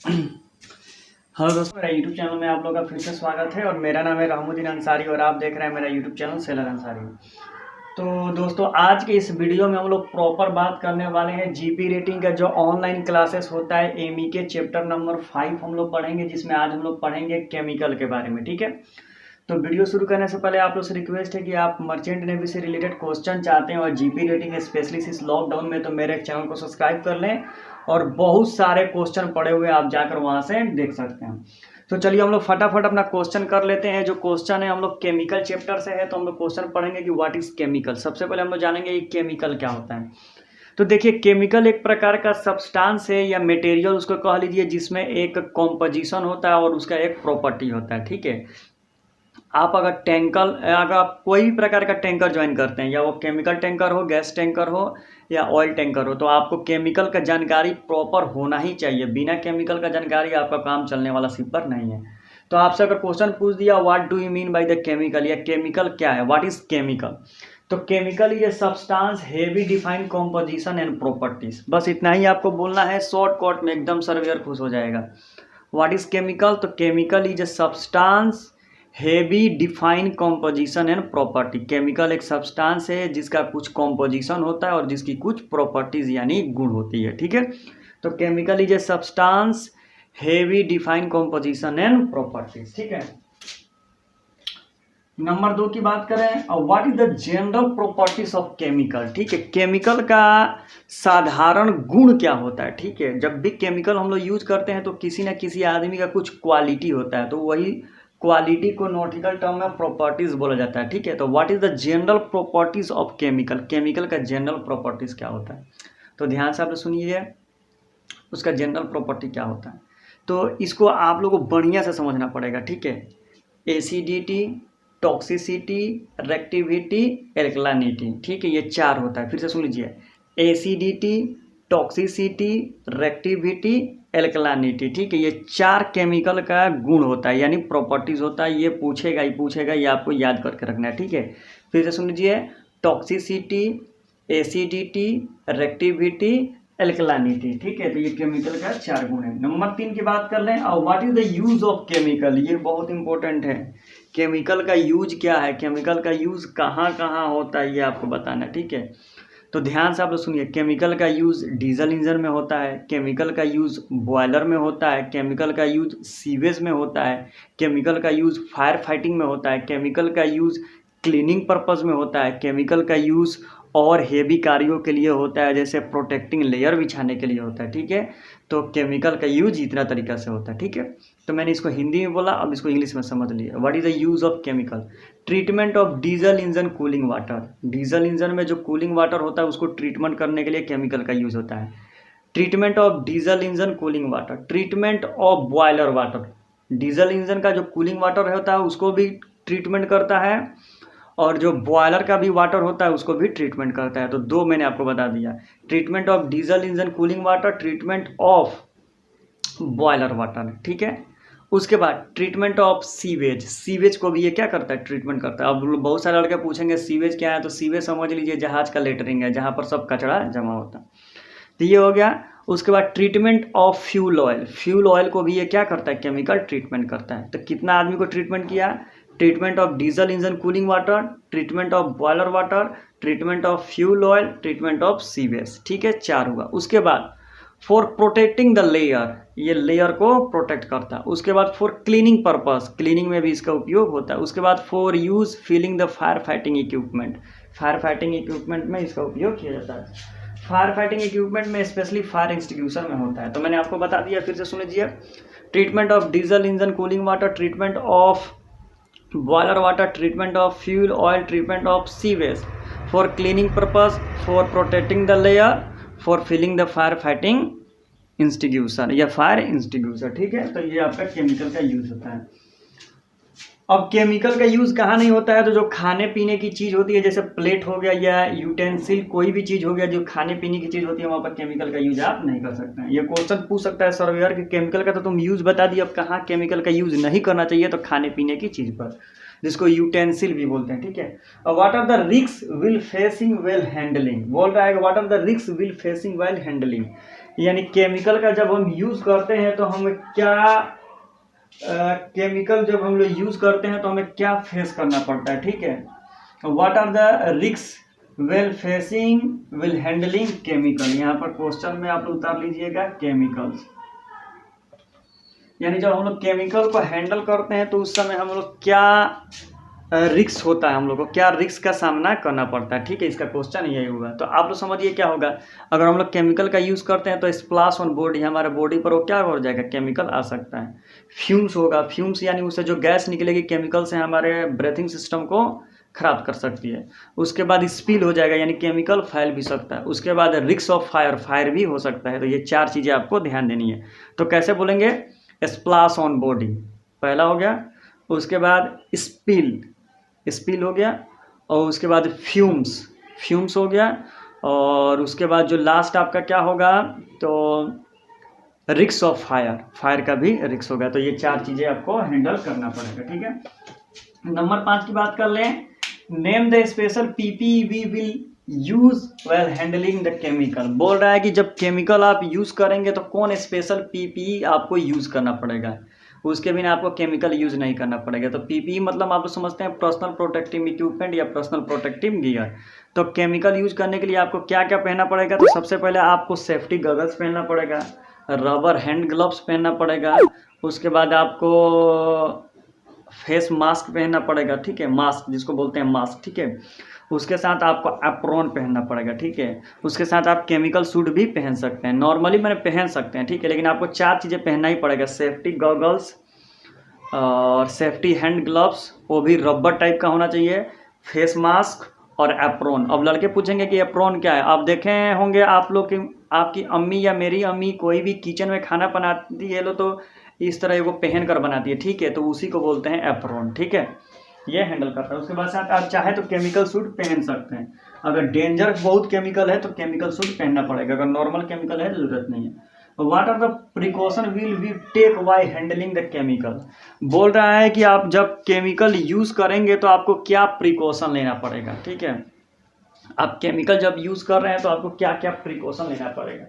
Hello दोस्तों, मेरा YouTube channel में आप लोगों का फिर से स्वागत है और मेरा नाम है रहमुद्दीन अंसारी और आप देख रहे हैं मेरा यूट्यूब चैनल सेलर अंसारी। तो दोस्तों, आज के इस वीडियो में हम लोग प्रॉपर बात करने वाले हैं जीपी रेटिंग का जो ऑनलाइन क्लासेस होता है एमई के चैप्टर नंबर 5 हम लोग पढ़ेंगे, जिसमें आज हम लोग पढ़ेंगे केमिकल के बारे में। ठीक है, तो वीडियो शुरू करने से पहले आप लोग से रिक्वेस्ट है कि आप मर्चेंट नेवी से रिलेटेड क्वेश्चन चाहते हैं और जीपी रेटिंग स्पेशली इस लॉकडाउन में, तो मेरे चैनल को सब्सक्राइब कर लें और बहुत सारे क्वेश्चन पड़े हुए आप जाकर वहां से देख सकते हैं। तो चलिए हम लोग फटाफट अपना क्वेश्चन कर लेते हैं। जो क्वेश्चन है हम लोग केमिकल चैप्टर से है, तो हम लोग क्वेश्चन पढ़ेंगे कि व्हाट इज केमिकल। सबसे पहले हम लोग जानेंगे कि केमिकल क्या होता है। तो देखिए, केमिकल एक प्रकार का सब्सटेंस है या मटेरियल उसको कह लीजिए, जिसमें एक कॉम्पोजिशन होता है और उसका एक प्रॉपर्टी होता है। ठीक है, अगर आप कोई भी प्रकार का टैंकर ज्वाइन करते हैं, या वो केमिकल टैंकर हो, गैस टैंकर हो या ऑयल टैंकर हो, तो आपको केमिकल का जानकारी प्रॉपर होना ही चाहिए। बिना केमिकल का जानकारी आपका काम चलने वाला शिप पर नहीं है। तो आपसे अगर क्वेश्चन पूछ दिया what do you mean by the chemical, या केमिकल क्या है, व्हाट इज केमिकल, तो chemical is a substance heavy defined composition and properties. बस इतना ही आपको बोलना है शॉर्टकट में, एकदम सर्वेयर खुश हो जाएगा। व्हाट इज केमिकल, तो chemical is a substance heavy define composition and property. Chemical एक सब्सटेंस है जिसका कुछ कॉम्पोजिशन होता है और जिसकी कुछ प्रॉपर्टीज यानी गुण होती है। ठीक है, तो chemical is a substance heavy define composition and properties. ठीक है, नंबर 2 की बात करें, what is the general properties of chemical. ठीक है, केमिकल का साधारण गुण क्या होता है। ठीक है, जब भी केमिकल हम लोग यूज करते हैं तो किसी न किसी आदमी का कुछ क्वालिटी होता है, तो वही क्वालिटी को नॉटिकल टर्म में प्रॉपर्टीज बोला जाता है। ठीक है, तो what is the general properties of chemical, chemical का जनरल प्रॉपर्टीज क्या होता है। तो ध्यान से आप लोग सुनिए, उसका जनरल प्रॉपर्टी क्या होता है। तो इसको आप लोगों को बढ़िया से समझना पड़ेगा। ठीक है, एसिडिटी, टॉक्सिसिटी, रेक्टिविटी, एल्कलानिटी। ठीक है, ये 4 होता है। फिर से सुन लीजिए, एसिडिटी, टॉक्सिसिटी, रेक्टिविटी, एल्कलानिटी। ठीक है, ये 4 केमिकल का गुण होता है यानी प्रॉपर्टीज होता है। ये पूछेगा ही पूछेगा, ये आपको याद करके रखना है। ठीक है, फिर से सुन लीजिए, टॉक्सिसिटी, एसिडिटी, रेक्टिविटी, एल्कलानिटी। ठीक है, तो ये केमिकल का 4 गुण है। नंबर 3 की बात कर लें, और what is the use of chemical. ये बहुत इंपॉर्टेंट है, केमिकल का यूज क्या है, केमिकल का यूज कहाँ कहाँ होता है, ये आपको बताना है। ठीक है, तो ध्यान से आप लोग सुनिए, केमिकल का यूज डीजल इंजन में होता है, केमिकल का यूज बॉयलर में होता है, केमिकल का यूज सीवेज में होता है, केमिकल का यूज फायर फाइटिंग में होता है, केमिकल का यूज क्लीनिंग पर्पज में होता है, केमिकल का यूज और हेवी कार्यों के लिए होता है, जैसे प्रोटेक्टिंग लेयर बिछाने के लिए होता है। ठीक है, तो केमिकल का यूज इतना तरीका से होता है। ठीक है, तो मैंने इसको हिंदी में बोला, अब इसको इंग्लिश में समझ लिया। What is the use of chemical, treatment of diesel engine cooling water. Diesel engine में जो कूलिंग वाटर होता है उसको ट्रीटमेंट करने के लिए केमिकल का यूज होता है। Treatment of diesel engine cooling water, treatment of boiler water. Diesel engine का जो कूलिंग वाटर होता है उसको भी ट्रीटमेंट करता है, और जो बॉयलर का भी वाटर होता है उसको भी ट्रीटमेंट करता है। तो 2 मैंने आपको बता दिया, treatment of diesel engine cooling water, treatment of boiler water. ठीक है, उसके बाद ट्रीटमेंट ऑफ सीवेज। सीवेज को भी ये क्या करता है, ट्रीटमेंट करता है। अब बहुत सारे लड़के पूछेंगे सीवेज क्या है, तो सीवेज समझ लीजिए जहाज का लेटरिंग है, जहाँ पर सब कचरा जमा होता है। तो ये हो गया। उसके बाद treatment of fuel oil. Fuel oil को भी ये क्या करता है, केमिकल ट्रीटमेंट करता है। तो कितना आदमी को ट्रीटमेंट किया, treatment of diesel engine cooling water, treatment of boiler water, treatment of fuel oil, treatment of sewage. ठीक है, 4 हुआ। उसके बाद फॉर प्रोटेक्टिंग द लेयर, ये लेयर को प्रोटेक्ट करता है। उसके बाद फॉर क्लीनिंग पर्पस, क्लीनिंग में भी इसका उपयोग होता है। उसके बाद for use filling the fire fighting equipment, fire fighting equipment में इसका उपयोग किया जाता है। फायर फाइटिंग इक्विपमेंट में स्पेशली फायर एक्सटिंग्विशर में होता है। तो मैंने आपको बता दिया, फिर से सुन लीजिए, treatment of diesel engine cooling water, treatment of boiler water, treatment of fuel oil, treatment of sewage, for cleaning purpose, for protecting the layer, for filling the fire fighting institution या फायर इंस्टिट्यूशन। ठीक है, तो ये आपका chemical का use होता है। अब केमिकल का यूज कहाँ नहीं होता है, तो जो खाने पीने की चीज होती है, जैसे प्लेट हो गया या यूटेंसिल, कोई भी चीज हो गया जो खाने पीने की चीज होती है, वहां पर केमिकल का यूज आप नहीं कर सकते हैं। ये क्वेश्चन पूछ सकता है सर्वेयर कि केमिकल का तो तुम यूज बता दिए, अब कहाँ केमिकल का यूज नहीं करना चाहिए, तो खाने पीने की चीज पर, जिसको यूटेंसिल भी बोलते हैं। ठीक है, अब what are the risk will facing well handling, बोल रहा है what are the risk will facing well handling. यानी केमिकल का जब हम यूज़ करते हैं तो हमें क्या केमिकल जब हम लोग यूज़ करते हैं तो हमें क्या फेस करना पड़ता है, ठीक है। What are the risk well facing will handling chemical, यहाँ पर क्वेश्चन में आप लोग उतार लीजिएगा केमिकल्स। यानी जब हम लोग केमिकल को हैंडल करते हैं तो उस समय हम लोग क्या रिस्क होता है, हम लोग को क्या रिस्क का सामना करना पड़ता है, ठीक है। इसका क्वेश्चन यही होगा। तो आप लोग समझिए क्या होगा, अगर हम लोग केमिकल का यूज़ करते हैं तो स्प्लैश ऑन बॉडी, हमारे बॉडी पर वो क्या हो जाएगा, केमिकल आ सकता है। फ्यूम्स होगा, फ्यूम्स यानी उससे जो गैस निकलेगी केमिकल से हमारे ब्रीथिंग सिस्टम को खराब कर सकती है। उसके बाद स्पिल हो जाएगा, यानी केमिकल फैल भी सकता है। उसके बाद रिस्क ऑफ फायर, फायर भी हो सकता है। तो ये 4 चीज़ें आपको ध्यान देनी है। तो कैसे बोलेंगे, स्प्लैश ऑन बॉडी पहला हो गया, उसके बाद स्पिल हो गया, और उसके बाद फ्यूम्स हो गया, और उसके बाद जो लास्ट आपका क्या होगा, तो रिस्क ऑफ फायर का भी रिस्क होगा। तो ये 4 चीज़ें आपको हैंडल करना पड़ेगा, ठीक है। नंबर 5 की बात कर लें, name the special PP we will use well handling the chemical. बोल रहा है कि जब केमिकल आप यूज़ करेंगे तो कौन स्पेशल पीपी आपको यूज़ करना पड़ेगा, उसके बिना आपको केमिकल यूज़ नहीं करना पड़ेगा। तो पीपी मतलब आप समझते हैं पर्सनल प्रोटेक्टिव इक्विपमेंट या पर्सनल प्रोटेक्टिव गियर। तो केमिकल यूज करने के लिए आपको क्या क्या पहनना पड़ेगा, तो सबसे पहले आपको सेफ्टी गगल्स पहनना पड़ेगा, रबर हैंड ग्लव्स पहनना पड़ेगा, उसके बाद आपको फेस मास्क पहनना पड़ेगा, ठीक है, मास्क जिसको बोलते हैं मास्क, ठीक है। उसके साथ आपको एप्रॉन पहनना पड़ेगा, ठीक है। उसके साथ आप केमिकल सूट भी पहन सकते हैं, नॉर्मली मैंने पहन सकते हैं, ठीक है, लेकिन आपको 4 चीज़ें पहनना ही पड़ेगा, सेफ्टी गॉगल्स और सेफ्टी हैंड ग्लव्स, वो भी रबर टाइप का होना चाहिए, फेस मास्क और एप्रॉन। अब लड़के पूछेंगे कि एप्रॉन क्या है, आप देखे होंगे आप लोग की आपकी अम्मी या मेरी अम्मी कोई भी किचन में खाना बनाती है लो तो इस तरह वो पहन कर बनाती है, ठीक है, तो उसी को बोलते हैं एप्रॉन, ठीक है, ये हैंडल करता है। उसके बाद साथ आप चाहे तो केमिकल सूट पहन सकते हैं, अगर डेंजर बहुत केमिकल है तो केमिकल सूट पहनना पड़ेगा, अगर नॉर्मल केमिकल है तो जरूरत नहीं है। What are the precaution will we take why handling the chemical, बोल रहा है कि आप जब केमिकल यूज़ करेंगे तो आपको क्या प्रिकॉशन लेना पड़ेगा, ठीक है। आप केमिकल जब यूज़ कर रहे हैं तो आपको क्या क्या प्रिकॉशन लेना पड़ेगा,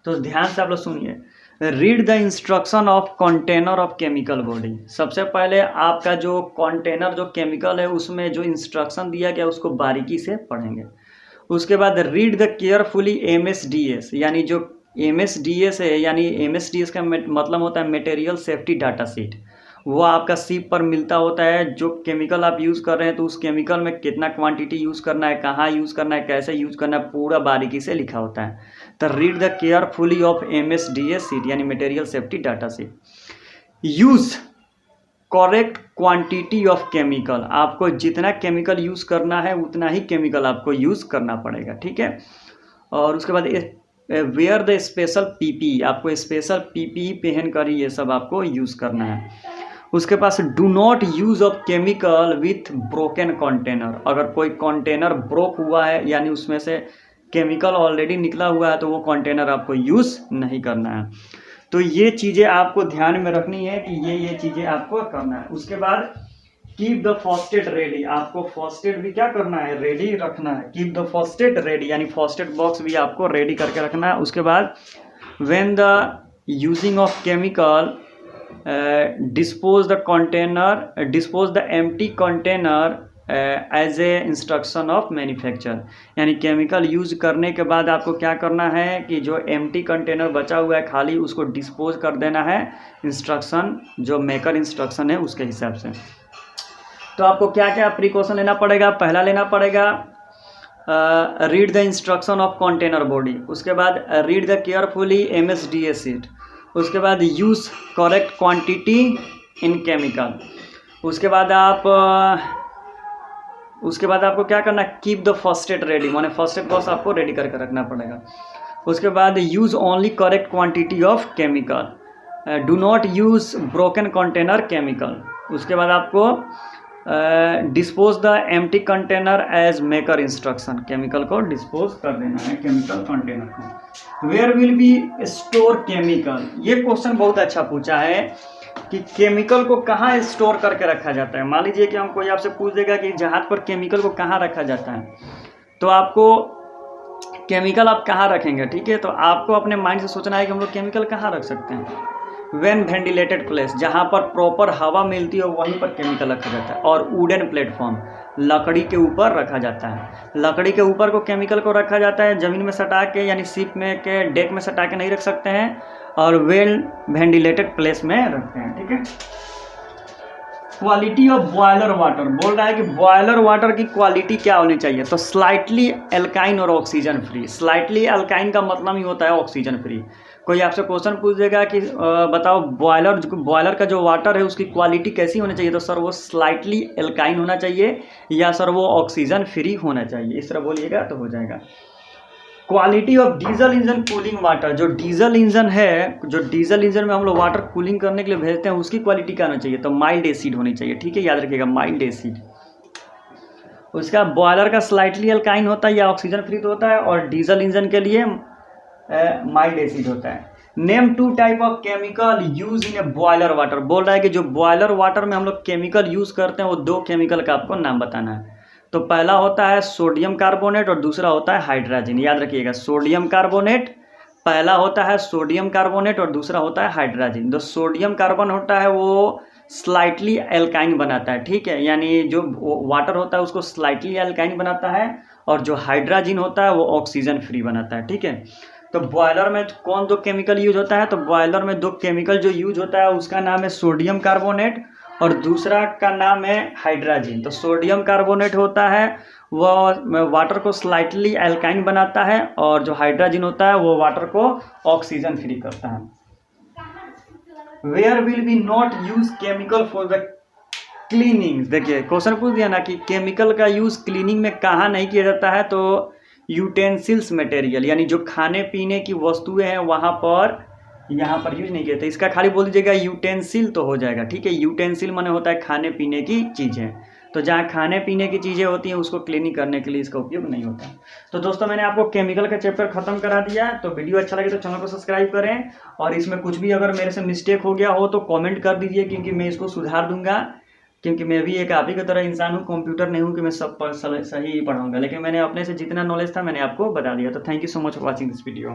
तो ध्यान से आप लोग सुनिए। Read the instruction of container of chemical body. सबसे पहले आपका जो कंटेनर जो केमिकल है उसमें जो इंस्ट्रक्शन दिया गया उसको बारीकी से पढ़ेंगे। उसके बाद रीड द केयरफुली MSDS, यानी जो MSDS है, यानी MSDS का मतलब होता है मटेरियल सेफ्टी डाटा शीट। वो आपका शिप पर मिलता होता है, जो केमिकल आप यूज़ कर रहे हैं तो उस केमिकल में कितना क्वांटिटी यूज़ करना है, कहाँ यूज़ करना है, कैसे यूज़ करना है, पूरा बारीकी से लिखा होता है। तो read the carefully of MSDS sheet यानी material safety data sheet. Use correct quantity of chemical, आपको जितना केमिकल यूज़ करना है उतना ही केमिकल आपको यूज़ करना पड़ेगा, ठीक है। और उसके बाद वेयर द स्पेशल PPE, आपको स्पेशल PPE पहन कर ही ये सब आपको यूज़ करना है। उसके पास do not use of chemical with broken container, अगर कोई कंटेनर ब्रोक हुआ है यानी उसमें से केमिकल ऑलरेडी निकला हुआ है तो वो कंटेनर आपको यूज़ नहीं करना है। तो ये चीज़ें आपको ध्यान में रखनी है कि ये चीज़ें आपको करना है। उसके बाद keep the first aid ready, आपको फर्स्ट एड भी क्या करना है, रेडी रखना है। Keep the first aid ready यानी फर्स्ट एड बॉक्स भी आपको रेडी करके रखना है। उसके बाद when the using of chemical dispose the empty container as a instruction of manufacture, यानी केमिकल यूज करने के बाद आपको क्या करना है कि जो एम्प्टी कंटेनर बचा हुआ है खाली उसको डिस्पोज कर देना है, इंस्ट्रक्शन जो मेकर इंस्ट्रक्शन है उसके हिसाब से। तो आपको क्या क्या प्रिकॉशन लेना पड़ेगा, पहला लेना पड़ेगा read the instruction of container body, उसके बाद read the carefully MSDS sheet, उसके बाद use correct quantity in chemical, उसके बाद आपको क्या करना है, keep the first aid ready, माने फर्स्ट एड बॉक्स आपको रेडी करके रखना पड़ेगा। उसके बाद use only correct quantity of chemical, do not use broken container chemical. उसके बाद आपको dispose the empty container as maker instruction, chemical को डिस्पोज कर देना है केमिकल कंटेनर को। Where will be store chemical, ये क्वेश्चन बहुत अच्छा पूछा है कि केमिकल को कहाँ स्टोर करके रखा जाता है। मान लीजिए कि हम कोई आपसे पूछ देगा कि जहाज पर केमिकल को कहाँ रखा जाता है, तो आपको केमिकल आप कहाँ रखेंगे, ठीक है। तो आपको अपने माइंड से सोचना है कि हम लोग केमिकल कहाँ रख सकते हैं। वेन वेंटिलेटेड प्लेस, जहाँ पर प्रॉपर हवा मिलती है वहीं पर केमिकल रखा जाता है। और वुडन प्लेटफॉर्म, लकड़ी के ऊपर रखा जाता है। लकड़ी के ऊपर को केमिकल को रखा जाता है, ज़मीन में सटा के यानी शिप में के डेक में सटा के नहीं रख सकते हैं, और वेल वेंटिलेटेड प्लेस में रखते हैं, ठीक है। क्वालिटी ऑफ बॉयलर वाटर, बोल रहा है कि बॉयलर वाटर की क्वालिटी क्या होनी चाहिए। तो स्लाइटली एल्काइन और ऑक्सीजन फ्री। स्लाइटली एल्काइन का मतलब ही होता है ऑक्सीजन फ्री। कोई आपसे क्वेश्चन पूछ देगा कि बताओ बॉयलर का जो वाटर है उसकी क्वालिटी कैसी होनी चाहिए, तो सर वो स्लाइटली एल्काइन होना चाहिए या सर वो ऑक्सीजन फ्री होना चाहिए, इस तरह बोलिएगा तो हो जाएगा। Quality of diesel engine cooling water, जो डीजल इंजन है, जो डीजल इंजन में हम लोग वाटर कूलिंग करने के लिए भेजते हैं उसकी क्वालिटी क्या होनी चाहिए, तो माइल्ड एसिड होनी चाहिए, ठीक है, याद रखिएगा माइल्ड एसिड। उसका बॉयलर का स्लाइटली अल्काइन होता है या ऑक्सीजन फ्री तो होता है, और डीजल इंजन के लिए माइल्ड एसिड होता है। Name 2 type of chemical use in A boiler water, बोल रहा है कि जो बॉयलर वाटर में हम लोग केमिकल यूज करते हैं वो 2 केमिकल का आपको नाम बताना है। तो पहला होता है सोडियम कार्बोनेट और दूसरा होता है हाइड्रोजन, याद रखिएगा सोडियम कार्बोनेट, पहला होता है सोडियम कार्बोनेट और दूसरा होता है हाइड्रोजन। जो सोडियम कार्बन होता है वो स्लाइटली एल्काइन बनाता है, ठीक है, यानी जो वाटर होता है उसको स्लाइटली एल्काइन बनाता है, और जो हाइड्रोजन होता है वो ऑक्सीजन फ्री बनाता है, ठीक है। तो बॉयलर में कौन 2 केमिकल यूज होता है, तो बॉयलर में 2 केमिकल जो यूज होता है उसका नाम है सोडियम कार्बोनेट और दूसरा का नाम है हाइड्रोजन। तो सोडियम कार्बोनेट होता है वो वाटर को स्लाइटली एल्काइन बनाता है, और जो हाइड्रोजन होता है वो वाटर को ऑक्सीजन फ्री करता है। Where will be not use chemical for the cleaning, देखिए क्वेश्चन पूछ दिया ना कि केमिकल का यूज क्लीनिंग में कहाँ नहीं किया जाता है, तो यूटेंसिल्स मटेरियल, यानी जो खाने पीने की वस्तुएं हैं वहाँ पर यहाँ पर यूज नहीं किया था। इसका खाली बोल दीजिएगा यूटेंसिल तो हो जाएगा, ठीक है। यूटेंसिल माने होता है खाने पीने की चीज़ें, तो जहाँ खाने पीने की चीज़ें होती हैं उसको क्लीनिंग करने के लिए इसका उपयोग नहीं होता। तो दोस्तों मैंने आपको केमिकल का चैप्टर खत्म करा दिया। तो वीडियो अच्छा लगे तो चैनल को सब्सक्राइब करें, और इसमें कुछ भी अगर मेरे से मिस्टेक हो गया हो तो कॉमेंट कर दीजिए, क्योंकि मैं इसको सुधार दूंगा, क्योंकि मैं भी एक आप ही की तरह इंसान हूँ, कंप्यूटर नहीं हूँ कि मैं सब पर सही पढ़ाऊंगा, लेकिन मैंने अपने से जितना नॉलेज था मैंने आपको बता दिया। तो thank you so much for watching this video.